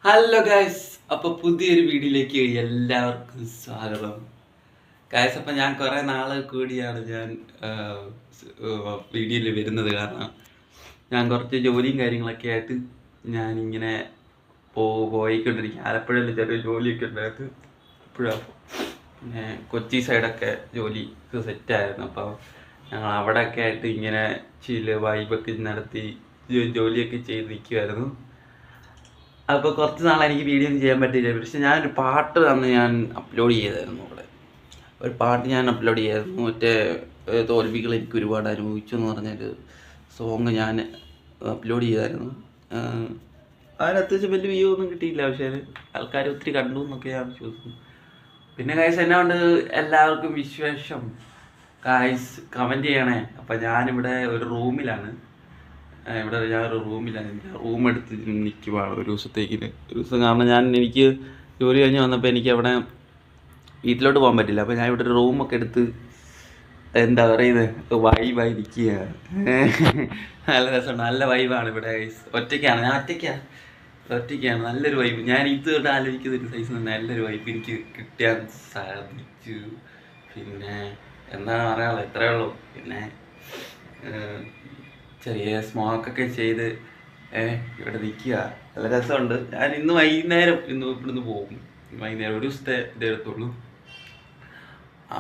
Hello guys, അപ്പോൾ പുതിയൊരു വീഡിയോയിലേക്ക് എല്ലാവർക്കും സ്വാഗതം. ഗായ്സ്, അപ്പം ഞാൻ കുറേ നാൾ കൂടിയാണ് ഞാൻ വീഡിയോയിൽ വരുന്നത്. കാരണം ഞാൻ കുറച്ച് ജോലിയും കാര്യങ്ങളൊക്കെ ആയിട്ട് ഞാനിങ്ങനെ പോയിക്കൊണ്ടിരിക്കും. ആലപ്പുഴയിൽ ചെറിയ ജോലിയൊക്കെ ഉണ്ടായിട്ട് ഇപ്പോഴാണ് പിന്നെ കൊച്ചി സൈഡൊക്കെ ജോലിക്ക് സെറ്റായിരുന്നു. അപ്പോൾ ഞങ്ങൾ അവിടെയൊക്കെ ആയിട്ട് ഇങ്ങനെ ചില വൈബൊക്കെ നടത്തി ജോലിയൊക്കെ ചെയ്ത് നിൽക്കുമായിരുന്നു. അപ്പോൾ കുറച്ച് നാളെ എനിക്ക് വീഡിയോ ഒന്നും ചെയ്യാൻ പറ്റിയില്ല. പക്ഷെ ഞാനൊരു പാട്ട് അന്ന് ഞാൻ അപ്ലോഡ് ചെയ്തായിരുന്നു. ഇവിടെ ഒരു പാട്ട് ഞാൻ അപ്ലോഡ് ചെയ്തായിരുന്നു. മറ്റേ തോൽവികൾ എനിക്ക് ഒരുപാട് അനുഭവിച്ചു എന്ന് പറഞ്ഞൊരു സോങ് ഞാൻ അപ്ലോഡ് ചെയ്തായിരുന്നു. അതിന് അത്യാവശ്യം വലിയ വ്യൂ ഒന്നും കിട്ടിയില്ല. പക്ഷേ ആൾക്കാർ ഒത്തിരി കണ്ടു എന്നൊക്കെ ഞാൻ വിശ്വസിക്കുന്നു. പിന്നെ ഗൈസ്, എന്നാ കൊണ്ട് എല്ലാവർക്കും വിശേഷം? ഗൈസ് കമൻറ്റ് ചെയ്യണേ. അപ്പം ഞാനിവിടെ ഒരു റൂമിലാണ്. ഇവിടെ ഞാനൊരു റൂമിലാണ്. റൂം എടുത്ത് നിൽക്കുവാണ് ഒരു ദിവസം. കാരണം എനിക്ക് ജോലി കഴിഞ്ഞ് വന്നപ്പോൾ എനിക്ക് അവിടെ വീട്ടിലോട്ട് പോകാൻ പറ്റില്ല. അപ്പോൾ ഞാൻ ഇവിടെ ഒരു റൂമൊക്കെ എടുത്ത് എന്താ പറയുന്നത് വൈബായി നിൽക്കുകയാണ്. നല്ല രസമുണ്ട്, നല്ല വൈബാണ് ഇവിടെ. ഞാൻ ഒറ്റയ്ക്കാണ്. നല്ലൊരു വൈബ്. ഞാൻ ഇതുകൊണ്ട് ആലോചിക്കുന്ന ഒരു സൈസ് നല്ലൊരു വൈബ് എനിക്ക് കിട്ടാൻ സാധിച്ചു. പിന്നെ എന്താണ് പറയാനുള്ളത്, ഇത്രയേ ഉള്ളൂ. പിന്നെ ചെറിയ സ്മോക്കൊക്കെ ചെയ്ത് ഇവിടെ നിൽക്കുക, നല്ല രസമുണ്ട്. ഞാൻ ഇന്ന് വൈകുന്നേരം ഇവിടുന്ന് പോകും. വൈകുന്നേരം ഒരു ദിവസത്തെ ഇതേ എടുത്തുള്ളൂ.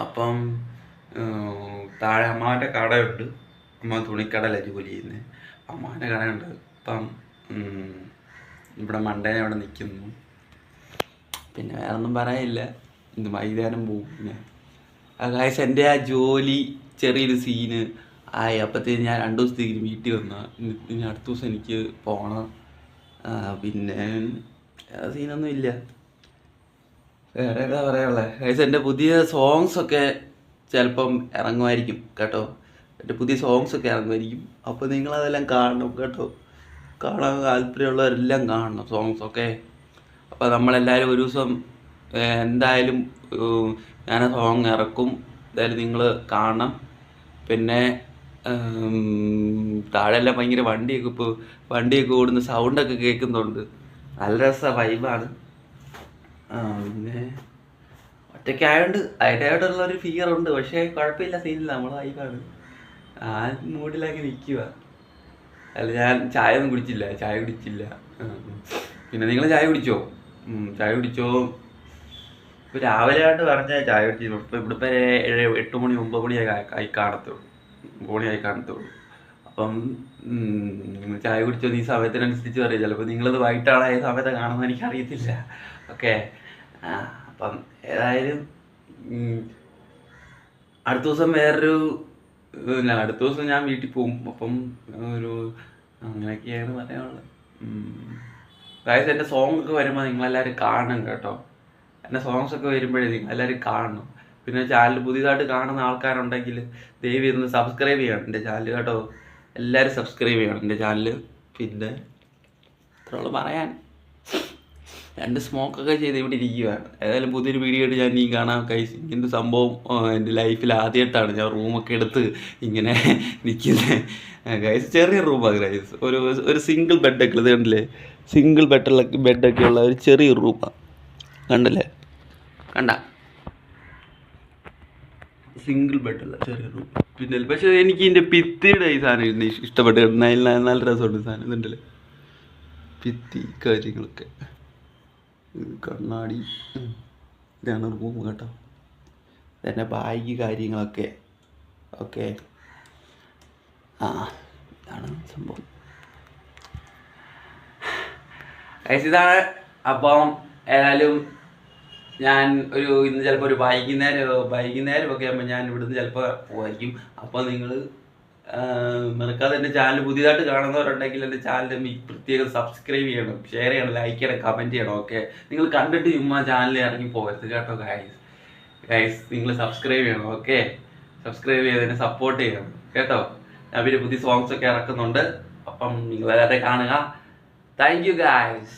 അപ്പം താഴെ അമ്മാവൻ്റെ കടയുണ്ട്. അമ്മ തുണിക്കടയിലാണ് ജോലി ചെയ്യുന്നത്. അമ്മാവൻ്റെ കടയുണ്ട്. അപ്പം ഇവിടെ മണ്ടേനെ അവിടെ നിൽക്കുന്നു. പിന്നെ വേറെ ഒന്നും പറയാനില്ല. ഇന്ന് വൈകുന്നേരം പോകും. പിന്നെ ഗായ്സ്, എൻ്റെ ആ ജോലി ചെറിയൊരു സീന് ആയി. അപ്പോഴത്തേക്ക് ഞാൻ 2 ദിവസത്തേക്ക് വീട്ടിൽ വന്ന. ഇനി അടുത്ത ദിവസം എനിക്ക് പോകണം. പിന്നെ സീനൊന്നും ഇല്ല. വേറെ ഏതാ പറയാനുള്ളത്? ഗൈസ്, എൻ്റെ പുതിയ സോങ്സൊക്കെ ചിലപ്പം ഇറങ്ങുമായിരിക്കും കേട്ടോ. എൻ്റെ പുതിയ സോങ്സൊക്കെ ഇറങ്ങുമായിരിക്കും. അപ്പോൾ നിങ്ങളതെല്ലാം കാണണം കേട്ടോ. കാണാൻ താല്പര്യമുള്ളവരെല്ലാം കാണണം സോങ്സൊക്കെ. അപ്പോൾ നമ്മളെല്ലാവരും ഒരു ദിവസം എന്തായാലും ഞാൻ ആ സോങ് ഇറക്കും. എന്തായാലും നിങ്ങൾ കാണണം. പിന്നെ താഴെല്ലാം ഭയങ്കര വണ്ടിയൊക്കെ ഓടുന്ന സൗണ്ടൊക്കെ കേൾക്കുന്നുണ്ട്. നല്ല രസമാണ്, വൈബാണ്. പിന്നെ ഒറ്റയ്ക്കായതുകൊണ്ട് അതിൻ്റെതായിട്ടുള്ളൊരു ഫിയറുണ്ട്. പക്ഷേ കുഴപ്പമില്ല, സീനില്ല, നമ്മൾ വൈബാണ്. ആ മൂഡിലൊക്കെ നിൽക്കുക. അല്ല, ഞാൻ ചായ കുടിച്ചില്ല. പിന്നെ നിങ്ങൾ ചായ കുടിച്ചോ? ഇപ്പോൾ രാവിലെ ആയിട്ട് പറഞ്ഞാൽ ചായ കുടിച്ചു. ഇപ്പോൾ ഇവിടെ 8 മണി 9 മണിയായി കാണത്തുള്ളൂ. അപ്പം നിങ്ങൾ ചായ കുടിച്ചോ? ഈ സമയത്തിനനുസരിച്ച് പറയും. ചിലപ്പോൾ നിങ്ങളത് വൈകിട്ടാണ് ഏത് സമയത്ത് കാണുന്നത് എനിക്കറിയത്തില്ല. ഓക്കെ. അപ്പം ഏതായാലും അടുത്ത ദിവസം ഞാൻ വീട്ടിൽ പോകും. അപ്പം അങ്ങനെയൊക്കെയാണ് പറയാനുള്ളത്. അതായത് എൻ്റെ സോങ്ങൊക്കെ വരുമ്പോൾ നിങ്ങളെല്ലാവരും കാണണം കേട്ടോ. എൻ്റെ സോങ്സൊക്കെ വരുമ്പോഴേ നിങ്ങളെല്ലാവരും കാണണം. പിന്നെ ചാനൽ പുതിയതായിട്ട് കാണുന്ന ആൾക്കാരുണ്ടെങ്കിൽ ദയവ് ഇരുന്ന് സബ്സ്ക്രൈബ് ചെയ്യണം എൻ്റെ ചാനൽ കേട്ടോ. എല്ലാവരും സബ്സ്ക്രൈബ് ചെയ്യണം എൻ്റെ ചാനൽ. പിന്നെ ഇത്രയുള്ളൂ പറയാൻ. 2 സ്മോക്കൊക്കെ ചെയ്ത് ഇവിടെ ഇരിക്കുകയാണ്. ഏതായാലും പുതിയൊരു വീഡിയോ ആയിട്ട് ഞാൻ കാണാം ഗൈസ്. ഇങ്ങനത്തെ സംഭവം എൻ്റെ ലൈഫിൽ ആദ്യമായിട്ടാണ് ഞാൻ റൂമൊക്കെ എടുത്ത് ഇങ്ങനെ നിൽക്കുന്നത് ഗൈസ്. ചെറിയ റൂമാണ് ഗൈസ്. ഒരു സിംഗിൾ ബെഡൊക്കെ ഇത് കണ്ടില്ലേ? സിംഗിൾ ബെഡൊക്കെ ഉള്ള ഒരു ചെറിയൊരു റൂമാണ്. കണ്ട സിംഗിൾ ബെഡുള്ള ചെറിയ റൂം. പിന്നെ പക്ഷേ എനിക്ക് ഇതിൻ്റെ ഭിത്തിയുടെ ഈ സാധനം ഇഷ്ടപ്പെട്ട്. നല്ല രസമുണ്ട് സാധനം. ഇതുണ്ടല്ലേ ഭിത്തി കാര്യങ്ങളൊക്കെ, കണ്ണാടി. ഇതാണ് റൂം കേട്ടോ. പിന്നെ ബാഗ് കാര്യങ്ങളൊക്കെ. ഓക്കെ. ഇതാണ് സംഭവം. ഇതാണ്. അപ്പം ഏതായാലും ഞാൻ ഇന്ന് ചിലപ്പോൾ ഒരു വൈകുന്നേരമൊക്കെ ആകുമ്പോൾ ഞാൻ ഇവിടുന്ന് ചിലപ്പോൾ പോയിരിക്കും. അപ്പോൾ നിങ്ങൾ മറക്കാതെ എൻ്റെ ചാനൽ പുതിയതായിട്ട് കാണുന്നവരുണ്ടെങ്കിൽ എൻ്റെ ചാനൽ പ്രത്യേകം സബ്സ്ക്രൈബ് ചെയ്യണം, ഷെയർ ചെയ്യണം, ലൈക്ക് ചെയ്യണം, കമൻറ്റ് ചെയ്യണം. ഓക്കെ. നിങ്ങൾ കണ്ടിട്ട് ചുമ്മാ ചാനലിൽ ഇറങ്ങി പോകരുത് കേട്ടോ ഗൈസ്. നിങ്ങൾ സബ്സ്ക്രൈബ് ചെയ്യണം. ഓക്കെ. സബ്സ്ക്രൈബ് ചെയ്ത് എന്നെ സപ്പോർട്ട് ചെയ്യണം കേട്ടോ. ഞാൻ പിന്നെ പുതിയ സോങ്സൊക്കെ ഇറക്കുന്നുണ്ട്. അപ്പം നിങ്ങൾ എല്ലാവരും കാണുക. Thank you guys.